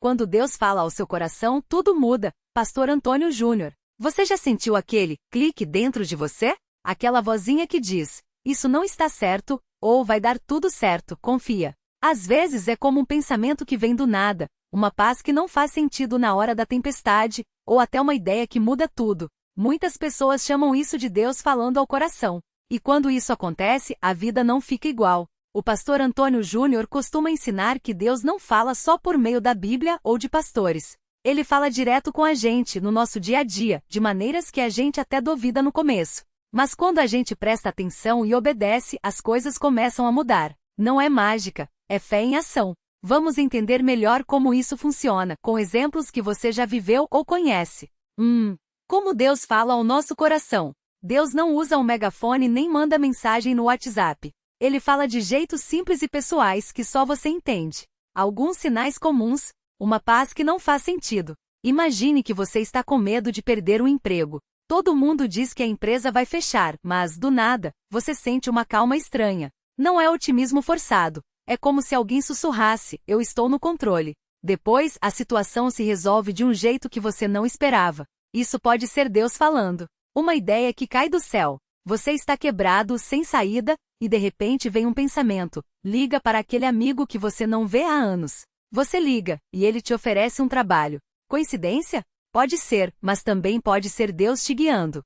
Quando Deus fala ao seu coração, tudo muda. Pastor Antônio Júnior. Você já sentiu aquele clique dentro de você? Aquela vozinha que diz: isso não está certo, ou vai dar tudo certo, confia. Às vezes é como um pensamento que vem do nada, uma paz que não faz sentido na hora da tempestade, ou até uma ideia que muda tudo. Muitas pessoas chamam isso de Deus falando ao coração. E quando isso acontece, a vida não fica igual. O pastor Antônio Júnior costuma ensinar que Deus não fala só por meio da Bíblia ou de pastores. Ele fala direto com a gente, no nosso dia a dia, de maneiras que a gente até duvida no começo. Mas quando a gente presta atenção e obedece, as coisas começam a mudar. Não é mágica, é fé em ação. Vamos entender melhor como isso funciona, com exemplos que você já viveu ou conhece. Como Deus fala ao nosso coração. Deus não usa um megafone nem manda mensagem no WhatsApp. Ele fala de jeitos simples e pessoais que só você entende. Alguns sinais comuns. Uma paz que não faz sentido. Imagine que você está com medo de perder um emprego. Todo mundo diz que a empresa vai fechar, mas, do nada, você sente uma calma estranha. Não é otimismo forçado. É como se alguém sussurrasse: eu estou no controle. Depois, a situação se resolve de um jeito que você não esperava. Isso pode ser Deus falando. Uma ideia que cai do céu. Você está quebrado, sem saída, e de repente vem um pensamento: liga para aquele amigo que você não vê há anos. Você liga, e ele te oferece um trabalho. Coincidência? Pode ser, mas também pode ser Deus te guiando.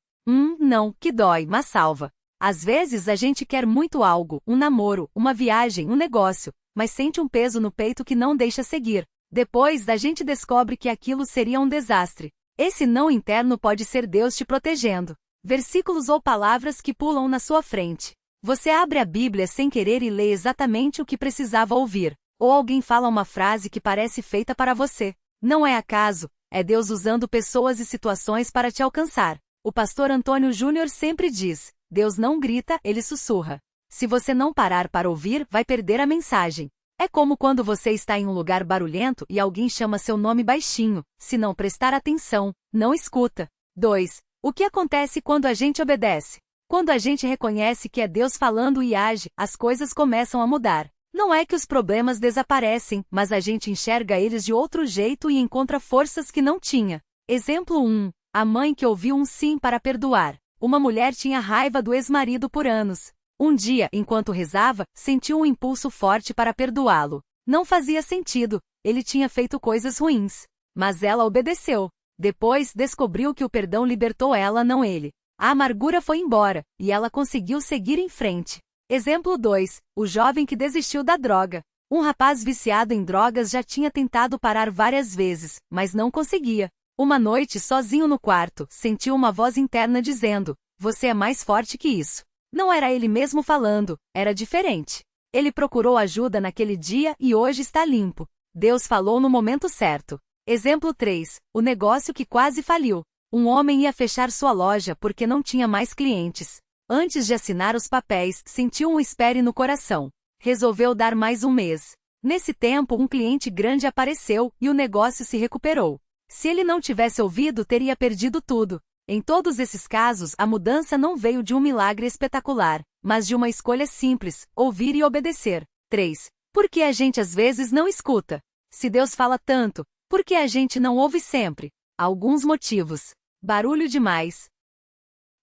Não, que dói, mas salva. Às vezes a gente quer muito algo, um namoro, uma viagem, um negócio, mas sente um peso no peito que não deixa seguir. Depois a gente descobre que aquilo seria um desastre. Esse não interno pode ser Deus te protegendo. Versículos ou palavras que pulam na sua frente. Você abre a Bíblia sem querer e lê exatamente o que precisava ouvir. Ou alguém fala uma frase que parece feita para você. Não é acaso, é Deus usando pessoas e situações para te alcançar. O pastor Antônio Júnior sempre diz: Deus não grita, ele sussurra. Se você não parar para ouvir, vai perder a mensagem. É como quando você está em um lugar barulhento e alguém chama seu nome baixinho. Se não prestar atenção, não escuta. 2. O que acontece quando a gente obedece? Quando a gente reconhece que é Deus falando e age, as coisas começam a mudar. Não é que os problemas desaparecem, mas a gente enxerga eles de outro jeito e encontra forças que não tinha. Exemplo 1. A mãe que ouviu um sim para perdoar. Uma mulher tinha raiva do ex-marido por anos. Um dia, enquanto rezava, sentiu um impulso forte para perdoá-lo. Não fazia sentido, ele tinha feito coisas ruins. Mas ela obedeceu. Depois, descobriu que o perdão libertou ela, não ele. A amargura foi embora, e ela conseguiu seguir em frente. Exemplo 2. O jovem que desistiu da droga. Um rapaz viciado em drogas já tinha tentado parar várias vezes, mas não conseguia. Uma noite, sozinho no quarto, sentiu uma voz interna dizendo: você é mais forte que isso. Não era ele mesmo falando, era diferente. Ele procurou ajuda naquele dia e hoje está limpo. Deus falou no momento certo. Exemplo 3. O negócio que quase faliu. Um homem ia fechar sua loja porque não tinha mais clientes. Antes de assinar os papéis, sentiu um espere no coração. Resolveu dar mais um mês. Nesse tempo, um cliente grande apareceu e o negócio se recuperou. Se ele não tivesse ouvido, teria perdido tudo. Em todos esses casos, a mudança não veio de um milagre espetacular, mas de uma escolha simples: ouvir e obedecer. 3. Por que a gente às vezes não escuta? Se Deus fala tanto, por que a gente não ouve sempre? Alguns motivos. Barulho demais.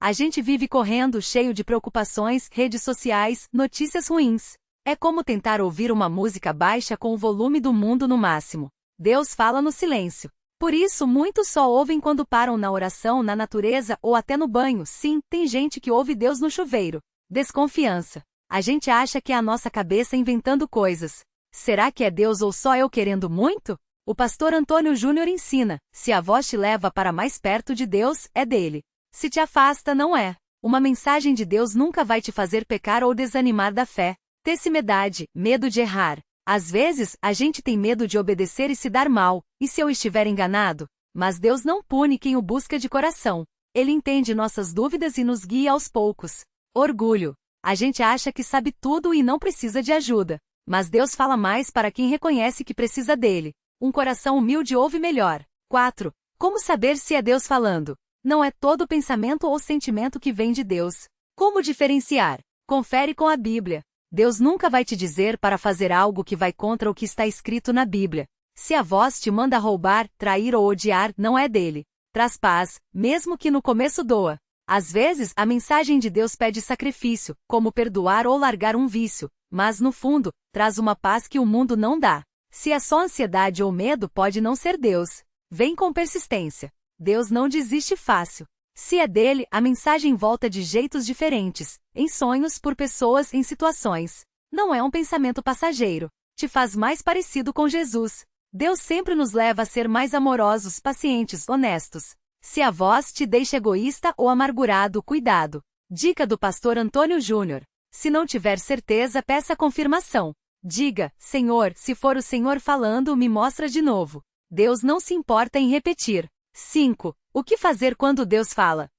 A gente vive correndo, cheio de preocupações, redes sociais, notícias ruins. É como tentar ouvir uma música baixa com o volume do mundo no máximo. Deus fala no silêncio. Por isso, muitos só ouvem quando param na oração, na natureza ou até no banho. Sim, tem gente que ouve Deus no chuveiro. Desconfiança. A gente acha que é a nossa cabeça inventando coisas. Será que é Deus ou só eu querendo muito? O pastor Antônio Júnior ensina: se a voz te leva para mais perto de Deus, é dele. Se te afasta, não é. Uma mensagem de Deus nunca vai te fazer pecar ou desanimar da fé. Tessimedade, medo de errar. Às vezes, a gente tem medo de obedecer e se dar mal. E se eu estiver enganado? Mas Deus não pune quem o busca de coração. Ele entende nossas dúvidas e nos guia aos poucos. Orgulho. A gente acha que sabe tudo e não precisa de ajuda. Mas Deus fala mais para quem reconhece que precisa dele. Um coração humilde ouve melhor. 4. Como saber se é Deus falando? Não é todo pensamento ou sentimento que vem de Deus. Como diferenciar? Confere com a Bíblia. Deus nunca vai te dizer para fazer algo que vai contra o que está escrito na Bíblia. Se a voz te manda roubar, trair ou odiar, não é dele. Traz paz, mesmo que no começo doa. Às vezes, a mensagem de Deus pede sacrifício, como perdoar ou largar um vício, mas no fundo, traz uma paz que o mundo não dá. Se é só ansiedade ou medo, pode não ser Deus. Vem com persistência. Deus não desiste fácil. Se é dele, a mensagem volta de jeitos diferentes, em sonhos, por pessoas, em situações. Não é um pensamento passageiro. Te faz mais parecido com Jesus. Deus sempre nos leva a ser mais amorosos, pacientes, honestos. Se a voz te deixa egoísta ou amargurado, cuidado. Dica do pastor Antônio Júnior. Se não tiver certeza, peça confirmação. Diga, Senhor, se for o Senhor falando, me mostra de novo. Deus não se importa em repetir. 5. O que fazer quando Deus fala?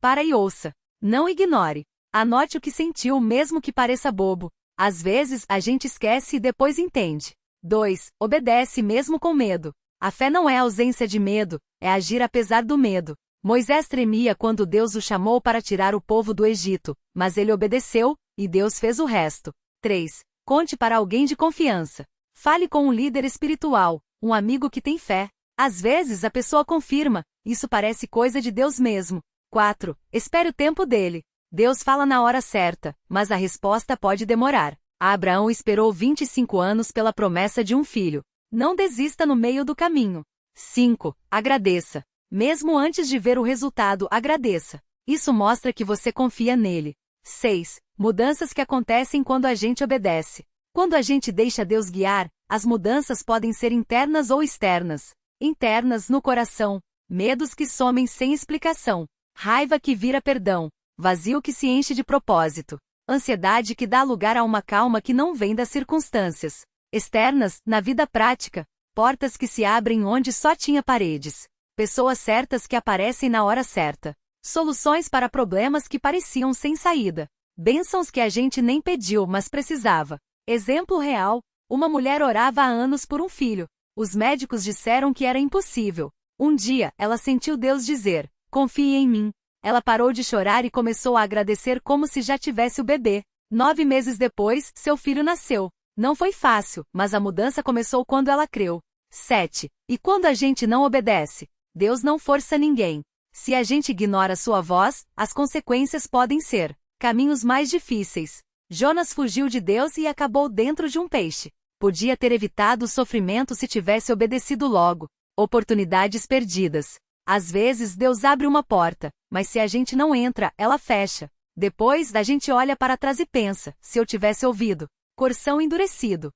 Para e ouça. Não ignore. Anote o que sentiu, mesmo que pareça bobo. Às vezes, a gente esquece e depois entende. 2. Obedece mesmo com medo. A fé não é ausência de medo, é agir apesar do medo. Moisés tremia quando Deus o chamou para tirar o povo do Egito, mas ele obedeceu, e Deus fez o resto. 3. Conte para alguém de confiança. Fale com um líder espiritual, um amigo que tem fé. Às vezes a pessoa confirma, isso parece coisa de Deus mesmo. 4. Espere o tempo dele. Deus fala na hora certa, mas a resposta pode demorar. Abraão esperou 25 anos pela promessa de um filho. Não desista no meio do caminho. 5. Agradeça. Mesmo antes de ver o resultado, agradeça. Isso mostra que você confia nele. 6. Mudanças que acontecem quando a gente obedece. Quando a gente deixa Deus guiar, as mudanças podem ser internas ou externas. Internas, no coração. Medos que somem sem explicação. Raiva que vira perdão. Vazio que se enche de propósito. Ansiedade que dá lugar a uma calma que não vem das circunstâncias. Externas, na vida prática. Portas que se abrem onde só tinha paredes. Pessoas certas que aparecem na hora certa. Soluções para problemas que pareciam sem saída. Bênçãos que a gente nem pediu, mas precisava. Exemplo real. Uma mulher orava há anos por um filho. Os médicos disseram que era impossível. Um dia, ela sentiu Deus dizer, confie em mim. Ela parou de chorar e começou a agradecer como se já tivesse o bebê. 9 meses depois, seu filho nasceu. Não foi fácil, mas a mudança começou quando ela creu. 7. E quando a gente não obedece? Deus não força ninguém. Se a gente ignora sua voz, as consequências podem ser caminhos mais difíceis. Jonas fugiu de Deus e acabou dentro de um peixe. Podia ter evitado o sofrimento se tivesse obedecido logo. Oportunidades perdidas. Às vezes Deus abre uma porta, mas se a gente não entra, ela fecha. Depois, a gente olha para trás e pensa, se eu tivesse ouvido. Coração endurecido.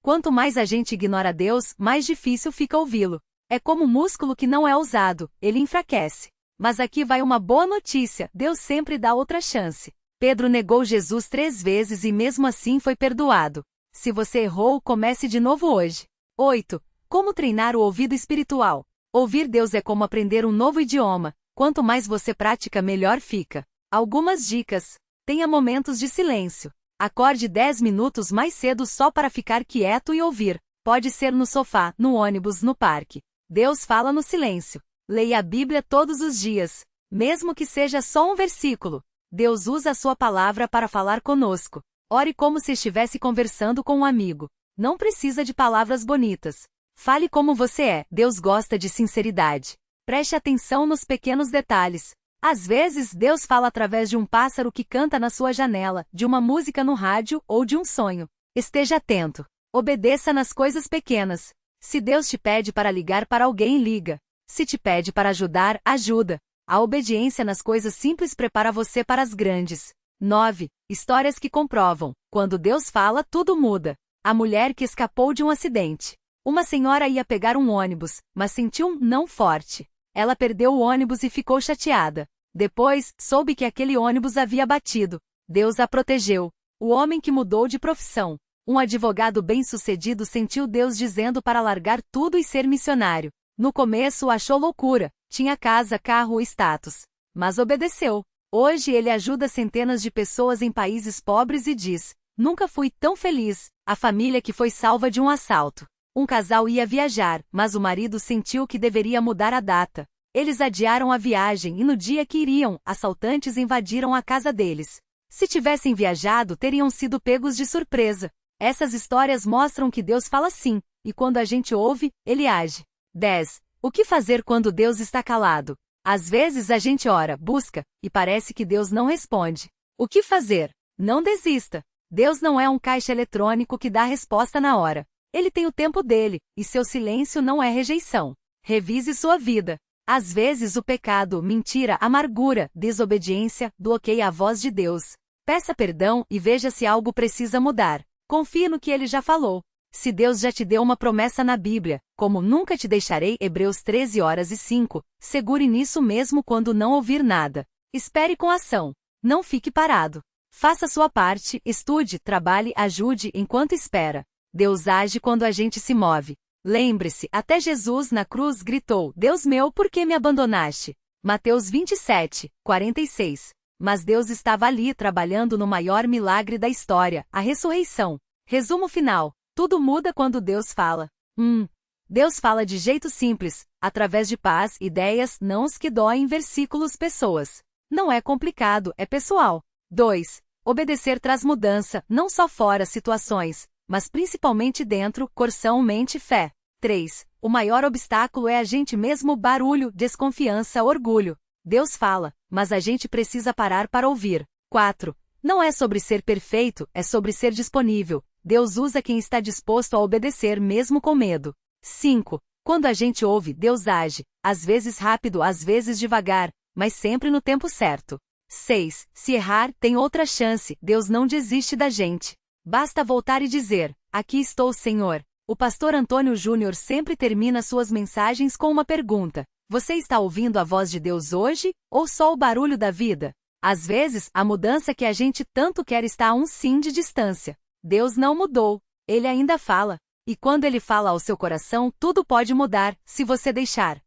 Quanto mais a gente ignora Deus, mais difícil fica ouvi-lo. É como um músculo que não é usado, ele enfraquece. Mas aqui vai uma boa notícia, Deus sempre dá outra chance. Pedro negou Jesus 3 vezes e mesmo assim foi perdoado. Se você errou, comece de novo hoje. 8. Como treinar o ouvido espiritual? Ouvir Deus é como aprender um novo idioma. Quanto mais você pratica, melhor fica. Algumas dicas. Tenha momentos de silêncio. Acorde 10 minutos mais cedo só para ficar quieto e ouvir. Pode ser no sofá, no ônibus, no parque. Deus fala no silêncio. Leia a Bíblia todos os dias. Mesmo que seja só um versículo. Deus usa a sua palavra para falar conosco. Ore como se estivesse conversando com um amigo. Não precisa de palavras bonitas. Fale como você é, Deus gosta de sinceridade. Preste atenção nos pequenos detalhes. Às vezes, Deus fala através de um pássaro que canta na sua janela, de uma música no rádio ou de um sonho. Esteja atento. Obedeça nas coisas pequenas. Se Deus te pede para ligar para alguém, liga. Se te pede para ajudar, ajuda. A obediência nas coisas simples prepara você para as grandes. 9. Histórias que comprovam. Quando Deus fala, tudo muda. A mulher que escapou de um acidente. Uma senhora ia pegar um ônibus, mas sentiu um não forte. Ela perdeu o ônibus e ficou chateada. Depois, soube que aquele ônibus havia batido. Deus a protegeu. O homem que mudou de profissão. Um advogado bem-sucedido sentiu Deus dizendo para largar tudo e ser missionário. No começo achou loucura. Tinha casa, carro e status. Mas obedeceu. Hoje ele ajuda centenas de pessoas em países pobres e diz: nunca fui tão feliz. A família que foi salva de um assalto. Um casal ia viajar, mas o marido sentiu que deveria mudar a data. Eles adiaram a viagem e no dia que iriam, assaltantes invadiram a casa deles. Se tivessem viajado, teriam sido pegos de surpresa. Essas histórias mostram que Deus fala sim, e quando a gente ouve, Ele age. 10. O que fazer quando Deus está calado? Às vezes a gente ora, busca, e parece que Deus não responde. O que fazer? Não desista. Deus não é um caixa eletrônico que dá resposta na hora. Ele tem o tempo dele, e seu silêncio não é rejeição. Revise sua vida. Às vezes o pecado, mentira, amargura, desobediência, bloqueia a voz de Deus. Peça perdão e veja se algo precisa mudar. Confie no que Ele já falou. Se Deus já te deu uma promessa na Bíblia, como nunca te deixarei, Hebreus 13:5, segure nisso mesmo quando não ouvir nada. Espere com ação. Não fique parado. Faça sua parte, estude, trabalhe, ajude enquanto espera. Deus age quando a gente se move. Lembre-se, até Jesus na cruz gritou, Deus meu, por que me abandonaste? Mateus 27:46. Mas Deus estava ali trabalhando no maior milagre da história, a ressurreição. Resumo final. Tudo muda quando Deus fala. Deus fala de jeito simples, através de paz, ideias, nãos que doem, versículos, pessoas. Não é complicado, é pessoal. 2. Obedecer traz mudança, não só fora situações, mas principalmente dentro, coração, mente, fé. 3. O maior obstáculo é a gente mesmo, barulho, desconfiança, orgulho. Deus fala, mas a gente precisa parar para ouvir. 4. Não é sobre ser perfeito, é sobre ser disponível. Deus usa quem está disposto a obedecer mesmo com medo. 5. Quando a gente ouve, Deus age, às vezes rápido, às vezes devagar, mas sempre no tempo certo. 6. Se errar, tem outra chance, Deus não desiste da gente. Basta voltar e dizer, aqui estou, Senhor. O pastor Antônio Júnior sempre termina suas mensagens com uma pergunta. Você está ouvindo a voz de Deus hoje, ou só o barulho da vida? Às vezes, a mudança que a gente tanto quer está a um sim de distância. Deus não mudou. Ele ainda fala. E quando Ele fala ao seu coração, tudo pode mudar, se você deixar.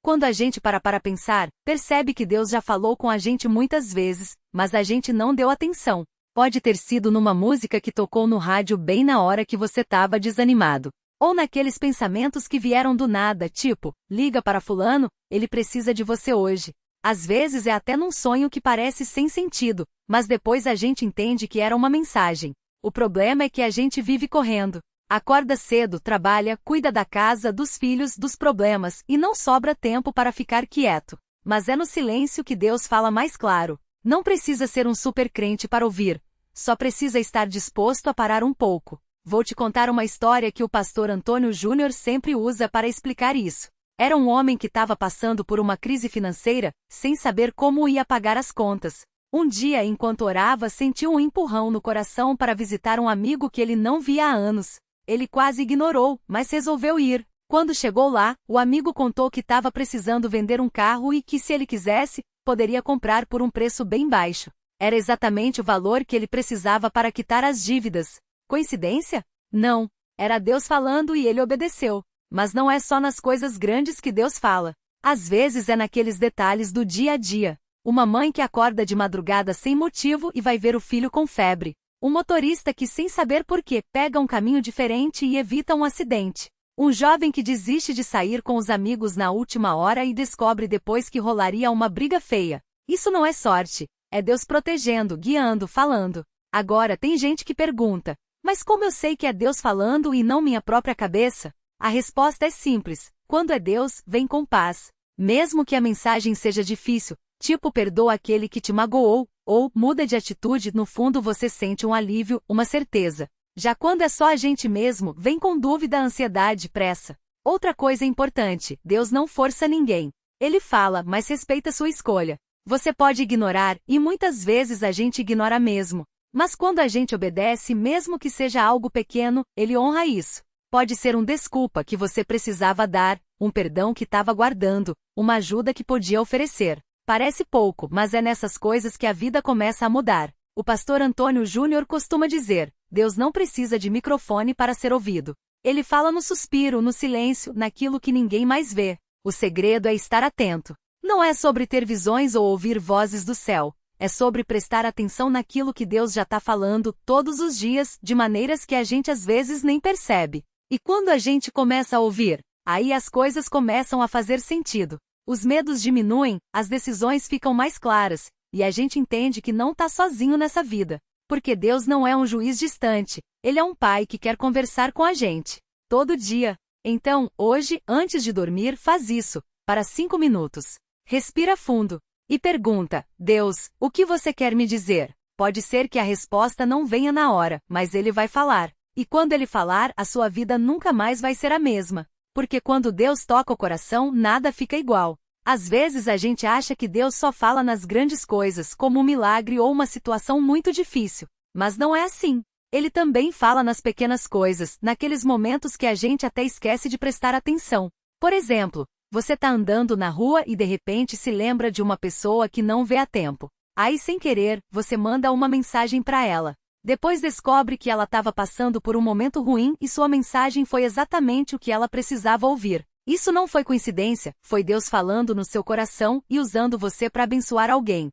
Quando a gente para pensar, percebe que Deus já falou com a gente muitas vezes, mas a gente não deu atenção. Pode ter sido numa música que tocou no rádio bem na hora que você estava desanimado. Ou naqueles pensamentos que vieram do nada, tipo, liga para fulano, ele precisa de você hoje. Às vezes é até num sonho que parece sem sentido, mas depois a gente entende que era uma mensagem. O problema é que a gente vive correndo. Acorda cedo, trabalha, cuida da casa, dos filhos, dos problemas, e não sobra tempo para ficar quieto. Mas é no silêncio que Deus fala mais claro. Não precisa ser um super crente para ouvir. Só precisa estar disposto a parar um pouco. Vou te contar uma história que o pastor Antônio Júnior sempre usa para explicar isso. Era um homem que estava passando por uma crise financeira, sem saber como ia pagar as contas. Um dia, enquanto orava, sentiu um empurrão no coração para visitar um amigo que ele não via há anos. Ele quase ignorou, mas resolveu ir. Quando chegou lá, o amigo contou que estava precisando vender um carro e que, se ele quisesse, poderia comprar por um preço bem baixo. Era exatamente o valor que ele precisava para quitar as dívidas. Coincidência? Não. Era Deus falando e ele obedeceu. Mas não é só nas coisas grandes que Deus fala. Às vezes é naqueles detalhes do dia a dia. Uma mãe que acorda de madrugada sem motivo e vai ver o filho com febre. Um motorista que, sem saber por quê, pega um caminho diferente e evita um acidente. Um jovem que desiste de sair com os amigos na última hora e descobre depois que rolaria uma briga feia. Isso não é sorte. É Deus protegendo, guiando, falando. Agora tem gente que pergunta, mas como eu sei que é Deus falando e não minha própria cabeça? A resposta é simples. Quando é Deus, vem com paz. Mesmo que a mensagem seja difícil, tipo perdoa aquele que te magoou, ou muda de atitude, no fundo você sente um alívio, uma certeza. Já quando é só a gente mesmo, vem com dúvida, ansiedade, pressa. Outra coisa importante, Deus não força ninguém. Ele fala, mas respeita sua escolha. Você pode ignorar, e muitas vezes a gente ignora mesmo. Mas quando a gente obedece, mesmo que seja algo pequeno, Ele honra isso. Pode ser um desculpa que você precisava dar, um perdão que estava guardando, uma ajuda que podia oferecer. Parece pouco, mas é nessas coisas que a vida começa a mudar. O pastor Antônio Júnior costuma dizer, Deus não precisa de microfone para ser ouvido. Ele fala no suspiro, no silêncio, naquilo que ninguém mais vê. O segredo é estar atento. Não é sobre ter visões ou ouvir vozes do céu. É sobre prestar atenção naquilo que Deus já está falando todos os dias, de maneiras que a gente às vezes nem percebe. E quando a gente começa a ouvir, aí as coisas começam a fazer sentido. Os medos diminuem, as decisões ficam mais claras, e a gente entende que não está sozinho nessa vida. porque Deus não é um juiz distante, Ele é um pai que quer conversar com a gente. Todo dia. Então, hoje, antes de dormir, faz isso, para 5 minutos. Respira fundo. E pergunta: Deus, o que você quer me dizer? Pode ser que a resposta não venha na hora, mas Ele vai falar. E quando Ele falar, a sua vida nunca mais vai ser a mesma. Porque quando Deus toca o coração, nada fica igual. Às vezes a gente acha que Deus só fala nas grandes coisas, como um milagre ou uma situação muito difícil. Mas não é assim. Ele também fala nas pequenas coisas, naqueles momentos que a gente até esquece de prestar atenção. Por exemplo, você está andando na rua e de repente se lembra de uma pessoa que não vê há tempo. Aí, sem querer, você manda uma mensagem para ela. Depois descobre que ela estava passando por um momento ruim e sua mensagem foi exatamente o que ela precisava ouvir. Isso não foi coincidência, foi Deus falando no seu coração e usando você para abençoar alguém.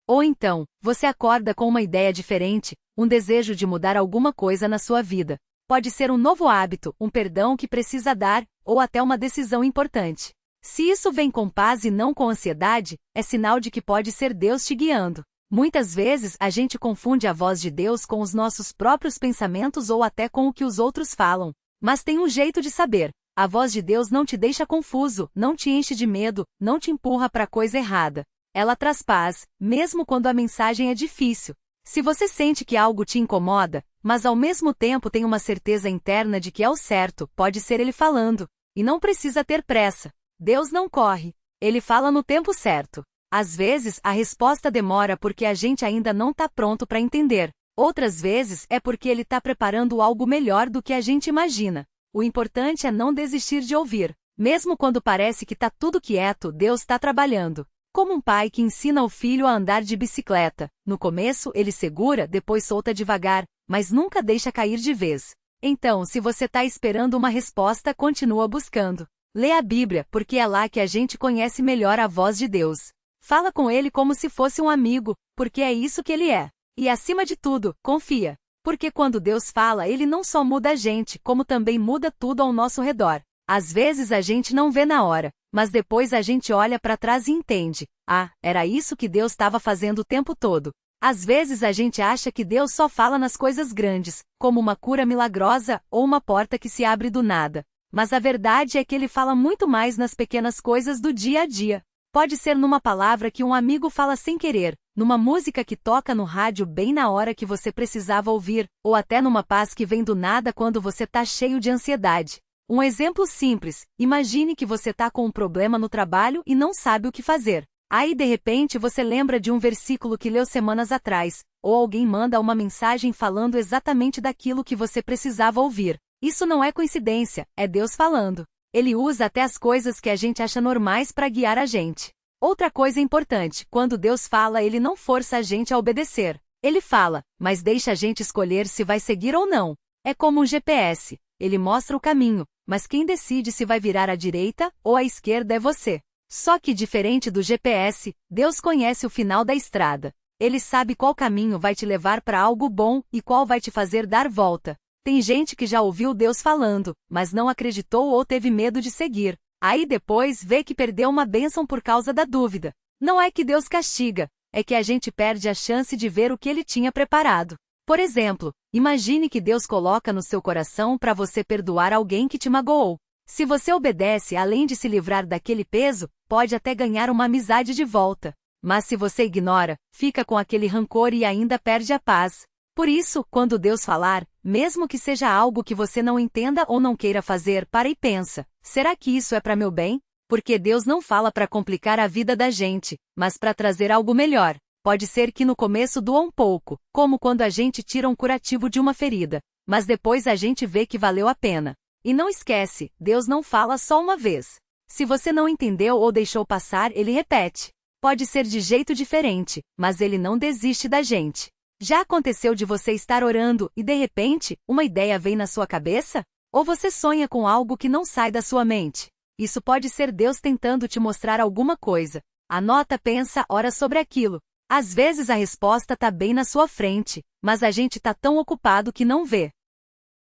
Ou então, você acorda com uma ideia diferente, um desejo de mudar alguma coisa na sua vida. Pode ser um novo hábito, um perdão que precisa dar, ou até uma decisão importante. Se isso vem com paz e não com ansiedade, é sinal de que pode ser Deus te guiando. Muitas vezes a gente confunde a voz de Deus com os nossos próprios pensamentos ou até com o que os outros falam. Mas tem um jeito de saber. A voz de Deus não te deixa confuso, não te enche de medo, não te empurra para a coisa errada. Ela traz paz, mesmo quando a mensagem é difícil. Se você sente que algo te incomoda, mas ao mesmo tempo tem uma certeza interna de que é o certo, pode ser Ele falando. E não precisa ter pressa. Deus não corre. Ele fala no tempo certo. Às vezes, a resposta demora porque a gente ainda não está pronto para entender. Outras vezes, é porque Ele está preparando algo melhor do que a gente imagina. O importante é não desistir de ouvir. Mesmo quando parece que está tudo quieto, Deus está trabalhando. Como um pai que ensina o filho a andar de bicicleta. No começo, ele segura, depois solta devagar, mas nunca deixa cair de vez. Então, se você está esperando uma resposta, continua buscando. Lê a Bíblia, porque é lá que a gente conhece melhor a voz de Deus. Fala com Ele como se fosse um amigo, porque é isso que Ele é. E acima de tudo, confia. Porque quando Deus fala, Ele não só muda a gente, como também muda tudo ao nosso redor. Às vezes a gente não vê na hora, mas depois a gente olha para trás e entende. Ah, era isso que Deus estava fazendo o tempo todo. Às vezes a gente acha que Deus só fala nas coisas grandes, como uma cura milagrosa ou uma porta que se abre do nada. Mas a verdade é que Ele fala muito mais nas pequenas coisas do dia a dia. Pode ser numa palavra que um amigo fala sem querer, numa música que toca no rádio bem na hora que você precisava ouvir, ou até numa paz que vem do nada quando você está cheio de ansiedade. Um exemplo simples: imagine que você está com um problema no trabalho e não sabe o que fazer. Aí de repente você lembra de um versículo que leu semanas atrás, ou alguém manda uma mensagem falando exatamente daquilo que você precisava ouvir. Isso não é coincidência, é Deus falando. Ele usa até as coisas que a gente acha normais para guiar a gente. Outra coisa importante: quando Deus fala, Ele não força a gente a obedecer. Ele fala, mas deixa a gente escolher se vai seguir ou não. É como um GPS. Ele mostra o caminho, mas quem decide se vai virar à direita ou à esquerda é você. Só que diferente do GPS, Deus conhece o final da estrada. Ele sabe qual caminho vai te levar para algo bom e qual vai te fazer dar volta. Tem gente que já ouviu Deus falando, mas não acreditou ou teve medo de seguir. Aí depois vê que perdeu uma bênção por causa da dúvida. Não é que Deus castiga, é que a gente perde a chance de ver o que Ele tinha preparado. Por exemplo, imagine que Deus coloca no seu coração para você perdoar alguém que te magoou. Se você obedece, além de se livrar daquele peso, pode até ganhar uma amizade de volta. Mas se você ignora, fica com aquele rancor e ainda perde a paz. Por isso, quando Deus falar, mesmo que seja algo que você não entenda ou não queira fazer, para e pensa: será que isso é para meu bem? Porque Deus não fala para complicar a vida da gente, mas para trazer algo melhor. Pode ser que no começo doa um pouco, como quando a gente tira um curativo de uma ferida, mas depois a gente vê que valeu a pena. E não esquece, Deus não fala só uma vez. Se você não entendeu ou deixou passar, Ele repete. Pode ser de jeito diferente, mas Ele não desiste da gente. Já aconteceu de você estar orando e, de repente, uma ideia vem na sua cabeça? Ou você sonha com algo que não sai da sua mente? Isso pode ser Deus tentando te mostrar alguma coisa. Anota, pensa, ora sobre aquilo. Às vezes a resposta está bem na sua frente, mas a gente está tão ocupado que não vê.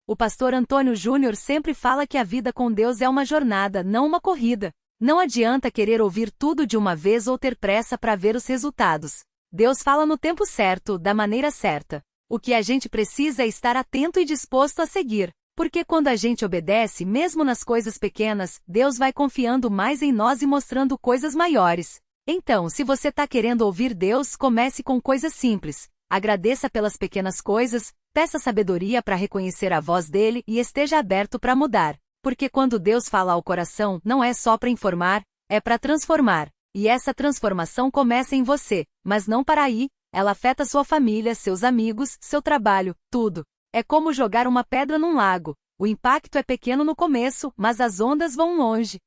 O pastor Antônio Júnior sempre fala que a vida com Deus é uma jornada, não uma corrida. Não adianta querer ouvir tudo de uma vez ou ter pressa para ver os resultados. Deus fala no tempo certo, da maneira certa. O que a gente precisa é estar atento e disposto a seguir. Porque quando a gente obedece, mesmo nas coisas pequenas, Deus vai confiando mais em nós e mostrando coisas maiores. Então, se você está querendo ouvir Deus, comece com coisas simples. Agradeça pelas pequenas coisas, peça sabedoria para reconhecer a voz dele e esteja aberto para mudar. Porque quando Deus fala ao coração, não é só para informar, é para transformar. E essa transformação começa em você, mas não para aí, ela afeta sua família, seus amigos, seu trabalho, tudo. É como jogar uma pedra num lago. O impacto é pequeno no começo, mas as ondas vão longe.